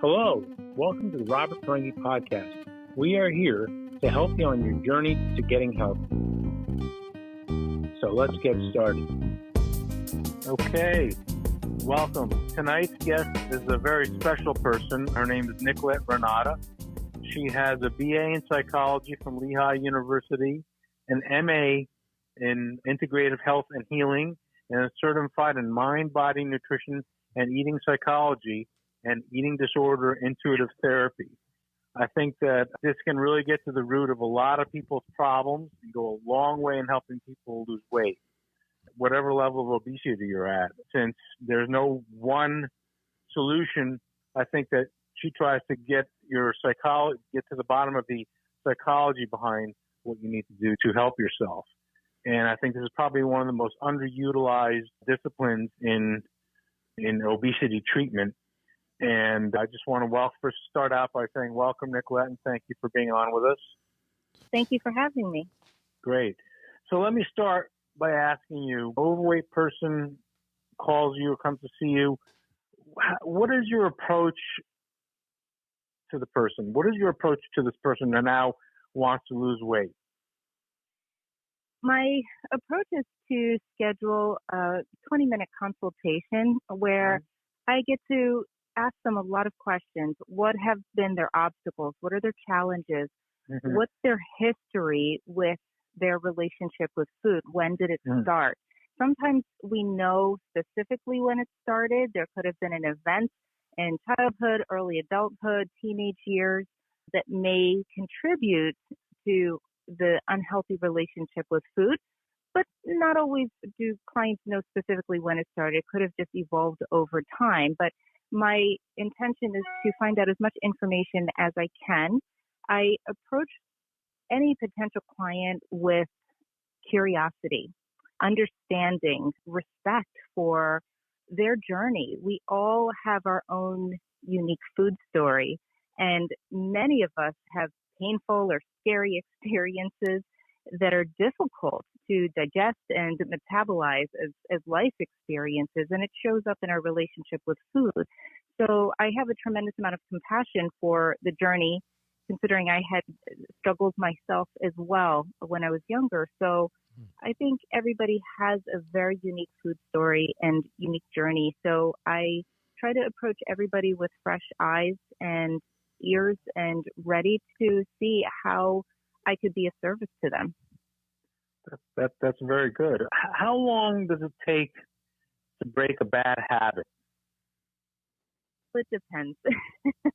Hello, welcome to the Robert Parangi podcast. We are here to help you on your journey to getting healthy. So let's get started. Okay, welcome. Tonight's guest is a very special person. Her name is Nicolette Renata. She has a BA in psychology from Lehigh University, an MA in integrative health and healing, and is certified in mind, body, nutrition, and eating psychology and eating disorder intuitive therapy. I think that this can really get to the root of a lot of people's problems and go a long way in helping people lose weight, whatever level of obesity you're at. Since there's no one solution, I think that she tries to get your psychology, get to the bottom of the psychology behind what you need to do to help yourself. And I think this is probably one of the most underutilized disciplines in obesity treatment. And I just want to first start out by saying welcome, Nicolette, and thank you for being on with us. Thank you for having me. Great. So let me start by asking you, an overweight person calls you or comes to see you. What is your approach to the person? What is your approach to this person that now wants to lose weight? My approach is to schedule a 20-minute consultation where I get to ask them a lot of questions. What have been their obstacles? What are their challenges? Mm-hmm. What's their history with their relationship with food? When did it start? Sometimes we know specifically when it started. There could have been an event in childhood, early adulthood, teenage years that may contribute to the unhealthy relationship with food, but not always do clients know specifically when it started. It could have just evolved over time. But my intention is to find out as much information as I can. I approach any potential client with curiosity, understanding, respect for their journey. We all have our own unique food story, and many of us have painful or scary experiences that are difficult to digest and metabolize as life experiences, and it shows up in our relationship with food. So I have a tremendous amount of compassion for the journey, considering I had struggled myself as well when I was younger. So I think everybody has a very unique food story and unique journey. So I try to approach everybody with fresh eyes and ears and ready to see how I could be of service to them. That's very good. How long does it take to break a bad habit? It depends.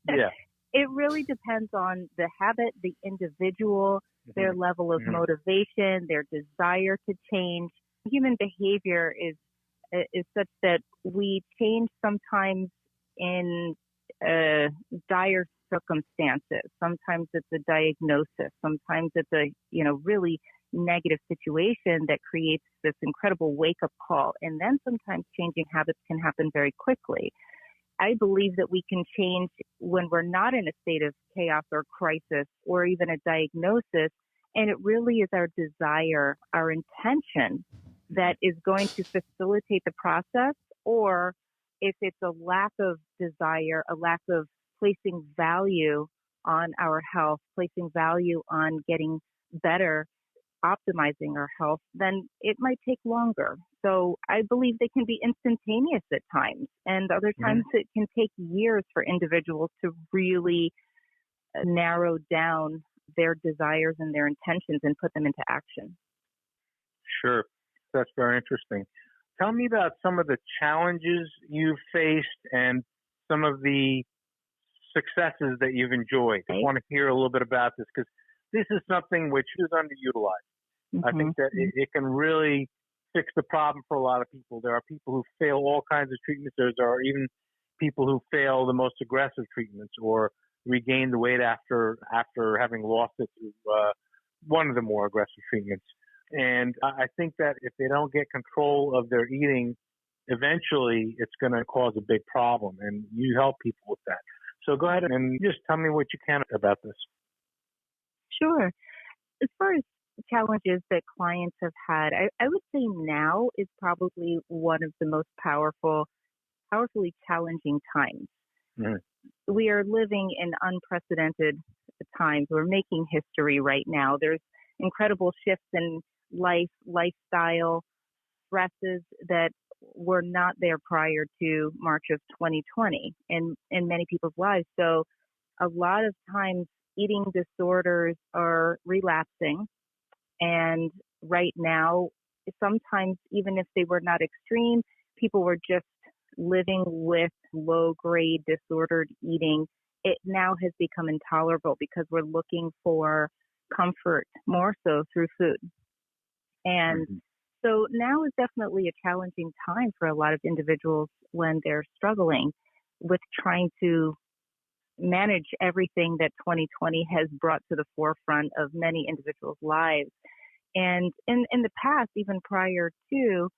Yeah. It really depends on the habit, the individual, their level of motivation, their desire to change. Human behavior is such that we change sometimes in dire circumstances. Sometimes it's a diagnosis. Sometimes it's a really negative situation that creates this incredible wake-up call. And then sometimes changing habits can happen very quickly. I believe that we can change when we're not in a state of chaos or crisis or even a diagnosis. And it really is our desire, our intention that is going to facilitate the process, or if it's a lack of desire, a lack of placing value on our health, placing value on getting better, optimizing our health, then it might take longer. So I believe they can be instantaneous at times, and other times it can take years for individuals to really narrow down their desires and their intentions and put them into action. Sure. That's very interesting. Tell me about some of the challenges you've faced and some of the successes that you've enjoyed. I want to hear a little bit about this because this is something which is underutilized. I think that it can really fix the problem for a lot of people. There are people who fail all kinds of treatments. There are even people who fail the most aggressive treatments or regain the weight after having lost it through one of the more aggressive treatments. And I think that if they don't get control of their eating, eventually it's going to cause a big problem. And you help people with that. So go ahead and just tell me what you can about this. Sure. As far as challenges that clients have had, I would say now is probably one of the most powerfully challenging times. we are living in unprecedented times. We're making history right now. There's incredible shifts in lifestyle, stresses that were not there prior to March of 2020 in many people's lives. So a lot of times eating disorders are relapsing. And right now, sometimes even if they were not extreme, people were just living with low-grade disordered eating. It now has become intolerable because we're looking for comfort more so through food. And so now is definitely a challenging time for a lot of individuals when they're struggling with trying to manage everything that 2020 has brought to the forefront of many individuals' lives. And in the past, even prior to,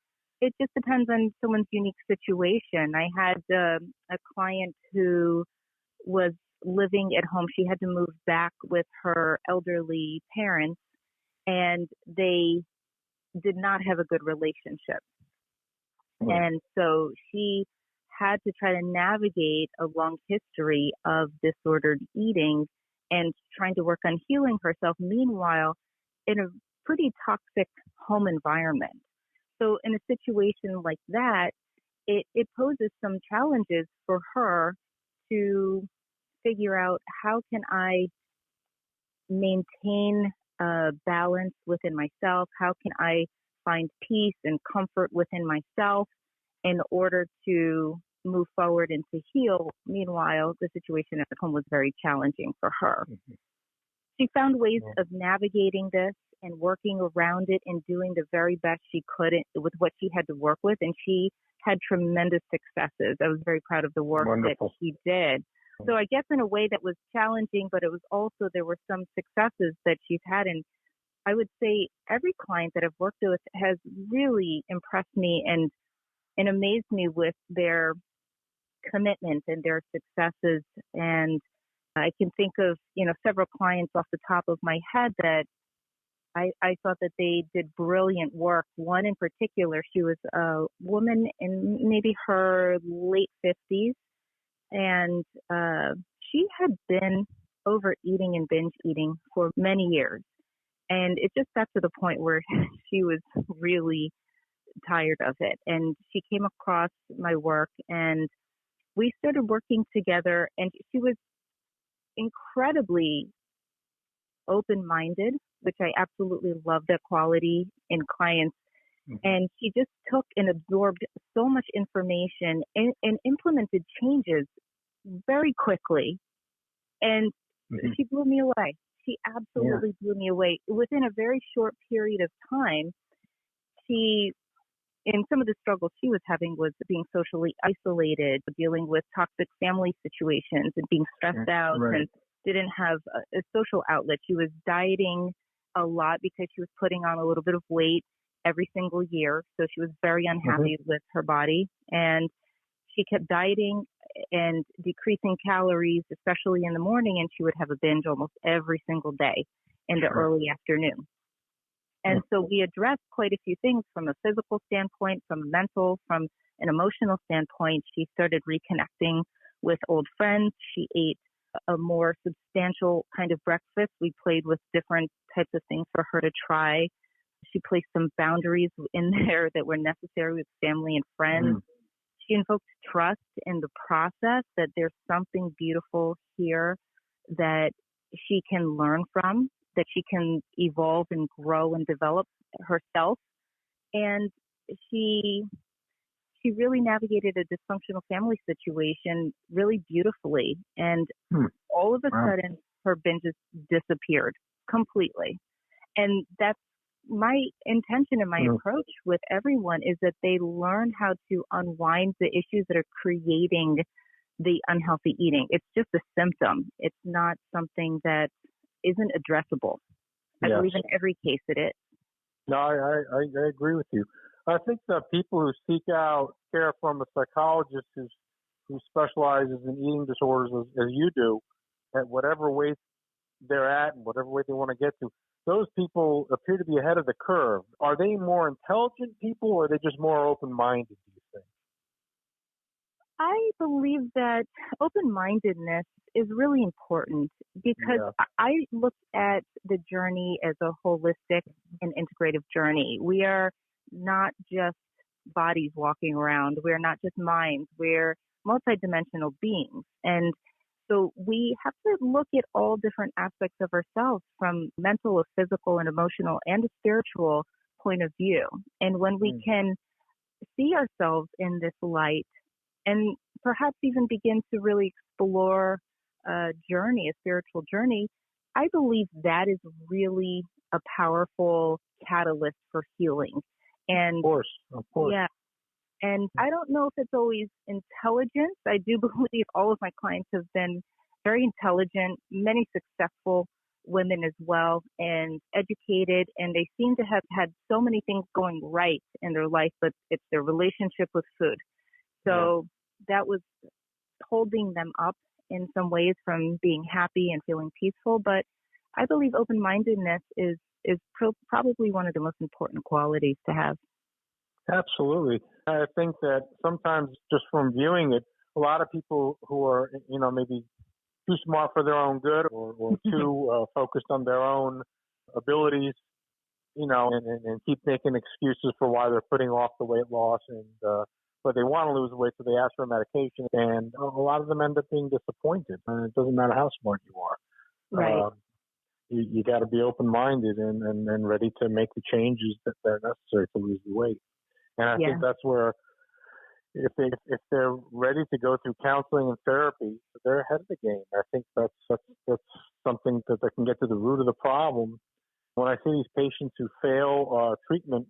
it just depends on someone's unique situation. I had a client who was living at home. She had to move back with her elderly parents, and they did not have a good relationship. And so she had to try to navigate a long history of disordered eating and trying to work on healing herself. Meanwhile, in a pretty toxic home environment. So in a situation like that, it poses some challenges for her to figure out, how can I maintain balance within myself? How can I find peace and comfort within myself in order to move forward and to heal? Meanwhile, the situation at home was very challenging for her. She found ways of navigating this and working around it and doing the very best she could with what she had to work with. And she had tremendous successes. I was very proud of the work that she did. So I guess in a way that was challenging, but it was also, there were some successes that she's had. And I would say every client that I've worked with has really impressed me and amazed me with their commitment and their successes. And I can think of, several clients off the top of my head that I thought that they did brilliant work. One in particular, she was a woman in maybe her late 50s, and she had been overeating and binge eating for many years. And it just got to the point where she was really tired of it. And she came across my work, and we started working together, and she was incredibly open-minded, which I absolutely love that quality in clients. And she just took and absorbed so much information and implemented changes very quickly. And she blew me away. She absolutely blew me away. Within a very short period of time, and some of the struggles she was having was being socially isolated, dealing with toxic family situations and being stressed out and didn't have a social outlet. She was dieting a lot because she was putting on a little bit of weight every single year. So she was very unhappy with her body. And she kept dieting and decreasing calories, especially in the morning. And she would have a binge almost every single day in the early afternoon. And so we addressed quite a few things from a physical standpoint, from a mental, from an emotional standpoint. She started reconnecting with old friends. She ate a more substantial kind of breakfast. We played with different types of things for her to try. She placed some boundaries in there that were necessary with family and friends. She invoked trust in the process, that there's something beautiful here that she can learn from, that she can evolve and grow and develop herself. And she really navigated a dysfunctional family situation really beautifully. And all of a sudden, her binges disappeared completely. And that's my intention and my approach with everyone, is that they learn how to unwind the issues that are creating the unhealthy eating. It's just a symptom. It's not something that isn't addressable. I believe in every case it is. No, I agree with you. I think that people who seek out care from a psychologist who specializes in eating disorders as you do, at whatever weight they're at and whatever weight they want to get to, those people appear to be ahead of the curve. Are they more intelligent people, or are they just more open-minded, do you think? I believe that open-mindedness is really important because I look at the journey as a holistic and integrative journey. We are not just bodies walking around. We're not just minds. We're multidimensional beings. And so we have to look at all different aspects of ourselves from mental, a physical, and emotional, and a spiritual point of view. And when we can see ourselves in this light and perhaps even begin to really explore a journey, a spiritual journey, I believe that is really a powerful catalyst for healing. And of course. Yeah. And I don't know if it's always intelligence. I do believe all of my clients have been very intelligent, many successful women as well, and educated, and they seem to have had so many things going right in their life, but it's their relationship with food. So that was holding them up in some ways from being happy and feeling peaceful. But I believe open-mindedness is probably one of the most important qualities to have. Absolutely. I think that sometimes just from viewing it, a lot of people who are, maybe too smart for their own good or too focused on their own abilities, and keep making excuses for why they're putting off the weight loss but they want to lose weight, so they ask for medication, and a lot of them end up being disappointed. And it doesn't matter how smart you are. Right. You got to be open-minded and ready to make the changes that are necessary to lose the weight. And I think that's where, if they're ready to go through counseling and therapy, they're ahead of the game. I think that's something that they can get to the root of the problem. When I see these patients who fail treatment,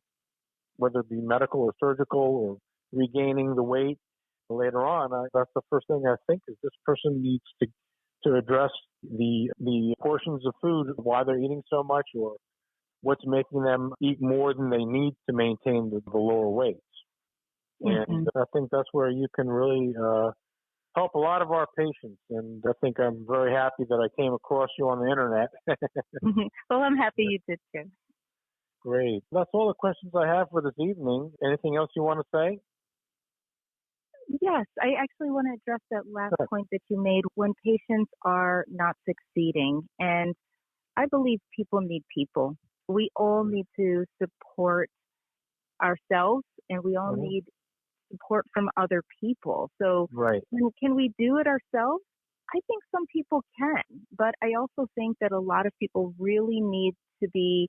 whether it be medical or surgical or regaining the weight later on, that's the first thing I think is this person needs to address the portions of food, why they're eating so much, or what's making them eat more than they need to maintain the lower weights. And I think that's where you can really help a lot of our patients. And I think I'm very happy that I came across you on the internet. Well, I'm happy you did too. Great. That's all the questions I have for this evening. Anything else you want to say? Yes, I actually want to address that last point that you made when patients are not succeeding. And I believe people need people. We all need to support ourselves, and we all need support from other people. So can we do it ourselves? I think some people can, but I also think that a lot of people really need to be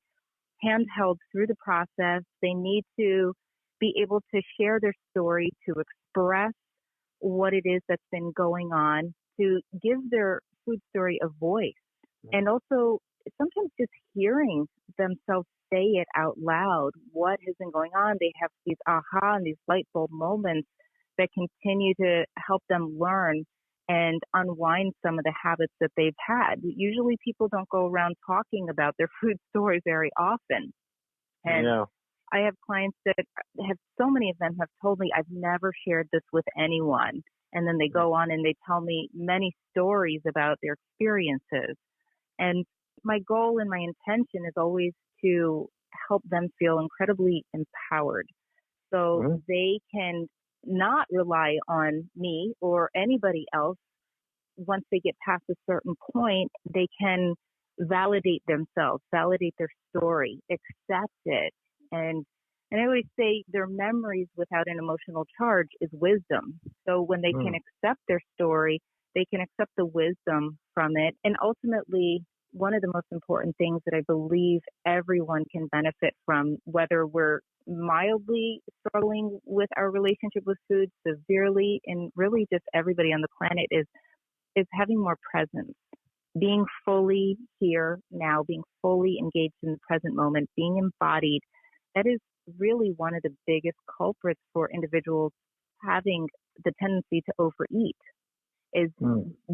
handheld through the process. They need to be able to share their story, to express what it is that's been going on, to give their food story a voice. And also sometimes just hearing themselves say it out loud, what has been going on. They have these aha and these light bulb moments that continue to help them learn and unwind some of the habits that they've had. Usually people don't go around talking about their food story very often. And I have clients that have, so many of them have told me, I've never shared this with anyone. And then they go on and they tell me many stories about their experiences. And my goal and my intention is always to help them feel incredibly empowered so they can not rely on me or anybody else. Once they get past a certain point, they can validate themselves, validate their story, accept it. And I always say their memories without an emotional charge is wisdom. So when they can accept their story, they can accept the wisdom from it. And ultimately, one of the most important things that I believe everyone can benefit from, whether we're mildly struggling with our relationship with food, severely, and really just everybody on the planet, is having more presence, being fully here now, being fully engaged in the present moment, being embodied. That is really one of the biggest culprits for individuals having the tendency to overeat, is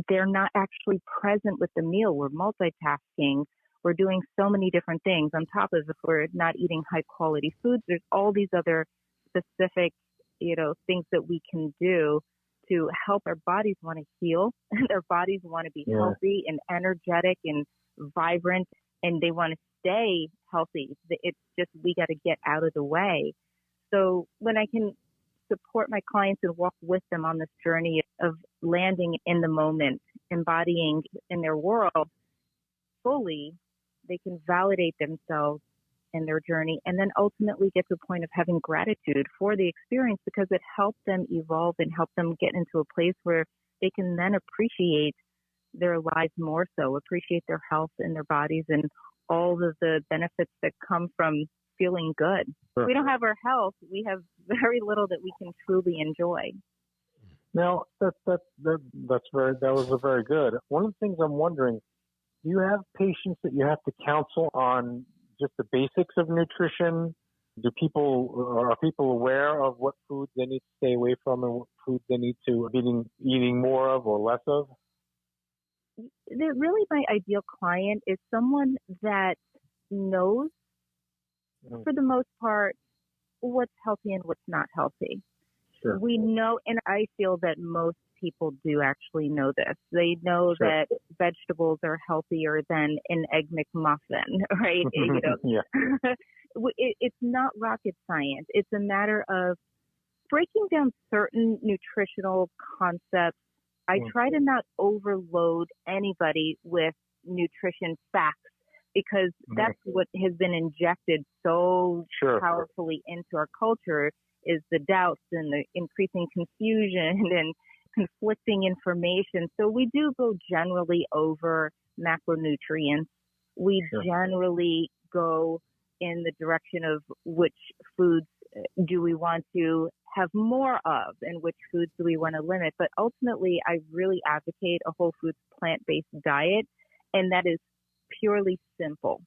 they're not actually present with the meal. We're multitasking. We're doing so many different things. On top of, if we're not eating high quality foods, there's all these other specific, things that we can do to help our bodies want to heal, and our bodies want to be healthy and energetic and vibrant, and they want to stay healthy. It's just, we got to get out of the way. So when I can support my clients and walk with them on this journey of landing in the moment, embodying in their world fully, they can validate themselves in their journey and then ultimately get to a point of having gratitude for the experience because it helped them evolve and help them get into a place where they can then appreciate their lives more so, appreciate their health and their bodies and all of the benefits that come from feeling good. Sure. If we don't have our health, we have very little that we can truly enjoy. Now, that was very good. One of the things I'm wondering, do you have patients that you have to counsel on just the basics of nutrition? Are people aware of what foods they need to stay away from and what foods they need to be eating more of or less of? Really, my ideal client is someone that knows, for the most part, what's healthy and what's not healthy. Sure. We know, and I feel that most people do actually know this. They know Sure. that vegetables are healthier than an Egg McMuffin, right? Yeah. It's not rocket science. It's a matter of breaking down certain nutritional concepts. I try to not overload anybody with nutrition facts because that's what has been injected so powerfully into our culture is the doubts and the increasing confusion and conflicting information. So we do go generally over macronutrients. We generally go in the direction of which foods do we want to have more of and which foods do we want to limit. But ultimately, I really advocate a whole foods plant-based diet, and that is purely simple.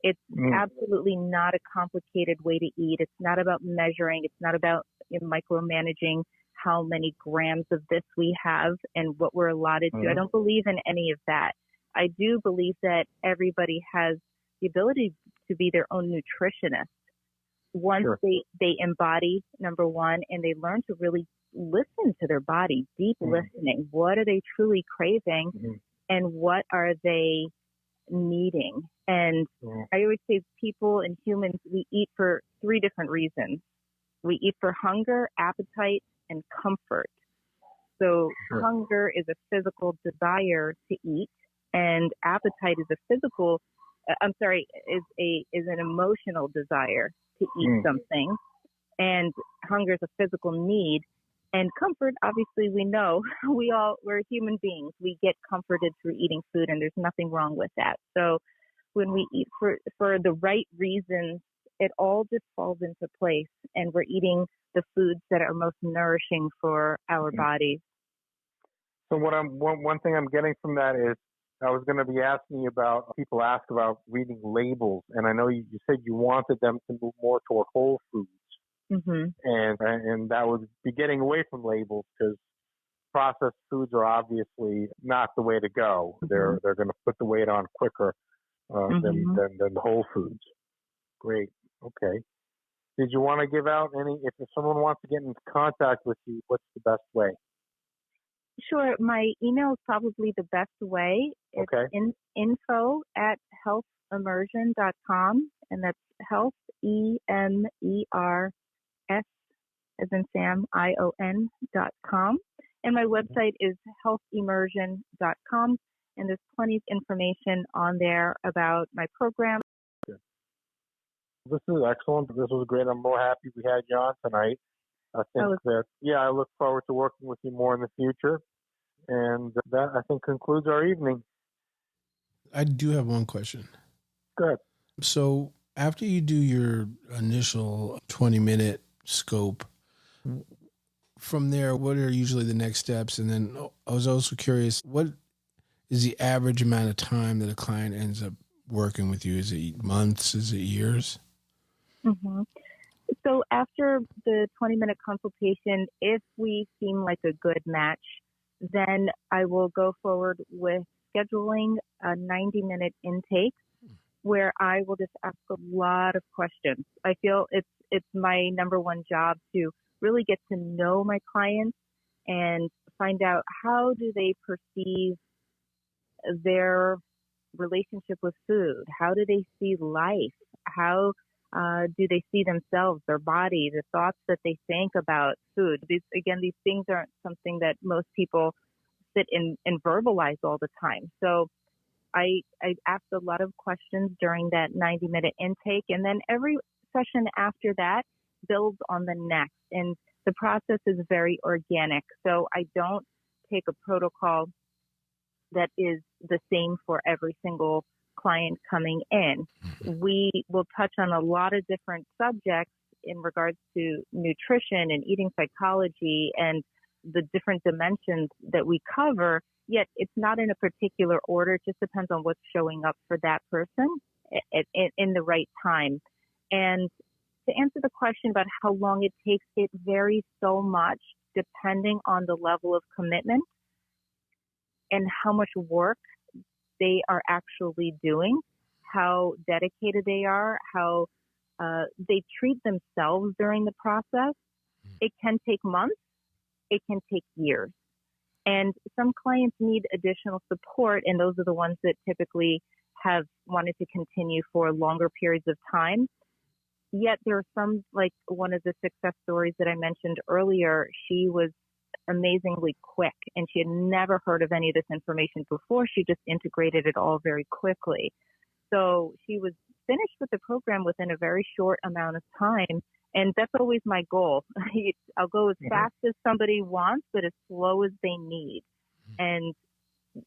It's absolutely not a complicated way to eat. It's not about measuring. It's not about micromanaging how many grams of this we have and what we're allotted to. I don't believe in any of that. I do believe that everybody has the ability to be their own nutritionist once they embody, number one, and they learn to really listen to their body, deep listening. What are they truly craving and what are they needing? And I always say people and humans, we eat for three different reasons. We eat for hunger, appetite, and comfort. So hunger is a physical desire to eat, and appetite is is an emotional desire to eat something, and hunger is a physical need. And comfort, obviously, we know we're human beings. We get comforted through eating food, and there's nothing wrong with that. So when we eat for the right reasons, it all just falls into place, and we're eating the foods that are most nourishing for our bodies. So one thing I'm getting from that is I was going to be asking you about, people ask about reading labels, and I know you said you wanted them to move more toward whole foods. And that would be getting away from labels because processed foods are obviously not the way to go. They're going to put the weight on quicker than the whole foods. Great. Okay. Did you want to give out if someone wants to get into contact with you, what's the best way? Sure. My email is probably the best way. It's info@healthimmersion.com, and that's health, EMERS, as in Sam, ION.com. And my website is healthimmersion.com, and there's plenty of information on there about my program. This is excellent. This was great. I'm real happy we had you on tonight. I think I look forward to working with you more in the future. And that, I think, concludes our evening. I do have one question. Good. So after you do your initial 20-minute scope, from there, what are usually the next steps? And then I was also curious, what is the average amount of time that a client ends up working with you? Is it months? Is it years? So after the 20-minute consultation, if we seem like a good match, then I will go forward with scheduling a 90-minute intake where I will just ask a lot of questions. I feel it's my number one job to really get to know my clients and find out how do they perceive their relationship with food? How do they see life? How Do they see themselves, their body, the thoughts that they think about food? These things aren't something that most people sit and verbalize all the time. So I asked a lot of questions during that 90-minute intake, and then every session after that builds on the next. And the process is very organic. So I don't take a protocol that is the same for every single client coming in. We will touch on a lot of different subjects in regards to nutrition and eating psychology and the different dimensions that we cover, yet it's not in a particular order. It just depends on what's showing up for that person in the right time. And to answer the question about how long it takes, it varies so much depending on the level of commitment and how much work they are actually doing, how dedicated they are, how they treat themselves during the process. It can take months. It can take years. And some clients need additional support, and those are the ones that typically have wanted to continue for longer periods of time. Yet there are some, like one of the success stories that I mentioned earlier, she was amazingly quick, and she had never heard of any of this information before. She just integrated it all very quickly. So she was finished with the program within a very short amount of time. And that's always my goal. I'll go as fast as somebody wants, but as slow as they need. And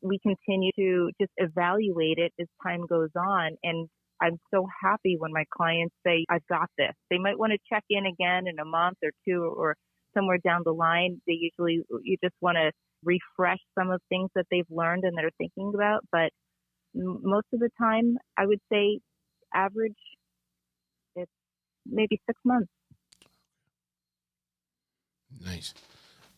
we continue to just evaluate it as time goes on. And I'm so happy when my clients say, I've got this. They might want to check in again in a month or two or somewhere down the line. You just want to refresh some of things that they've learned and they're thinking about. But most of the time, I would say average, it's maybe 6 months. Nice.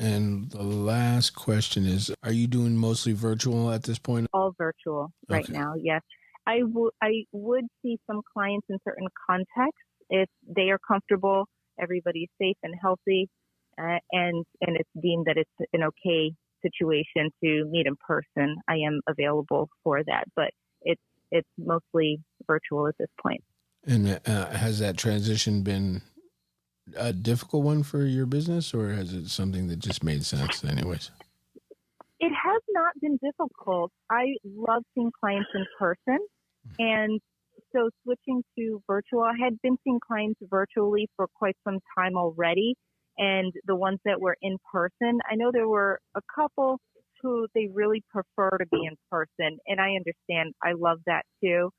And the last question is, are you doing mostly virtual at this point? All virtual right now, yes. I would see some clients in certain contexts if they are comfortable, everybody's safe and healthy, and it's deemed that it's an okay situation to meet in person. I am available for that, but it's mostly virtual at this point. And has that transition been a difficult one for your business, or is it something that just made sense anyways? It has not been difficult. I love seeing clients in person. And so switching to virtual, I had been seeing clients virtually for quite some time already. And the ones that were in person, I know there were a couple who they really prefer to be in person. And I understand. I love that too.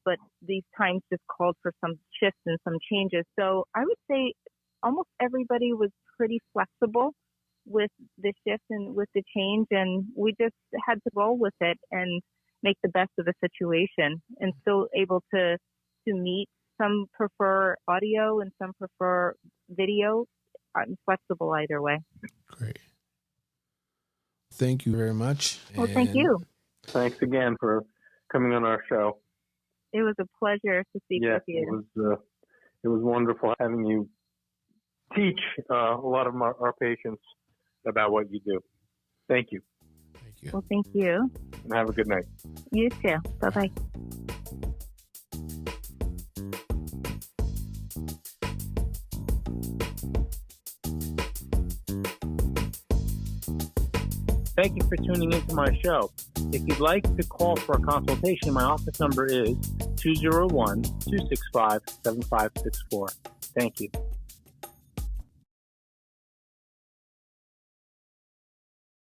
But these times just called for some shifts and some changes. So I would say almost everybody was pretty flexible with the shift and with the change. And we just had to roll with it and make the best of the situation and still able to meet. Some prefer audio and some prefer video. I'm flexible either way. Great. Thank you very much. Well, thank you. Thanks again for coming on our show. It was a pleasure to speak with you. It was wonderful having you teach a lot of our patients about what you do. Thank you. Thank you. Well, thank you. And have a good night. You too. Bye-bye. Thank you for tuning into my show. If you'd like to call for a consultation, my office number is 201-265-7564. Thank you.